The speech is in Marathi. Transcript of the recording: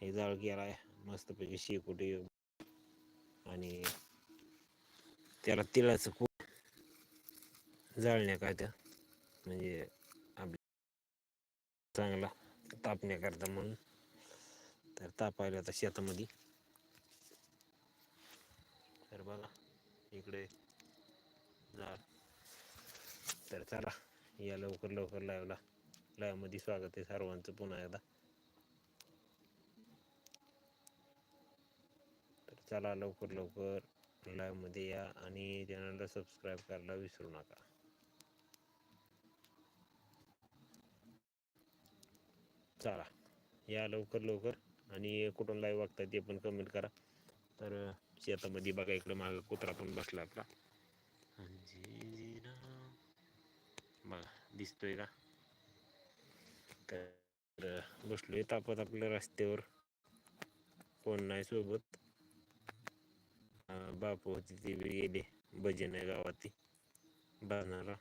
हे जाळ केलाय मस्तपैकी शेकोटी आणि त्याला तिळाचं खूप जाळण्या काय त्या म्हणजे आपल्या चांगला तापण्याकरता म्हणून तर तापायला आता शेतामध्ये. तर बघा इकडे जाळ. तर चला या लवकर लवकर लाईव्हमध्ये स्वागत आहे सर्वांचं पुन्हा एकदा. तर चला लवकर लवकर लाईव्हमध्ये या आणि चॅनलला सबस्क्राईब करायला विसरू नका. चला या लवकर लवकर आणि कुठून लाईव्ह बघताय ते पण कमेंट करा. तर शेतामध्ये बघा इकडे मागं कुत्रा पण बसला आपला बघा दिसतोय का. तर बसलोय तापत आपल्या रस्त्यावर, कोण नाही सोबत. बापू होती ती गेली भजन आहे गावात ती बाजनाला.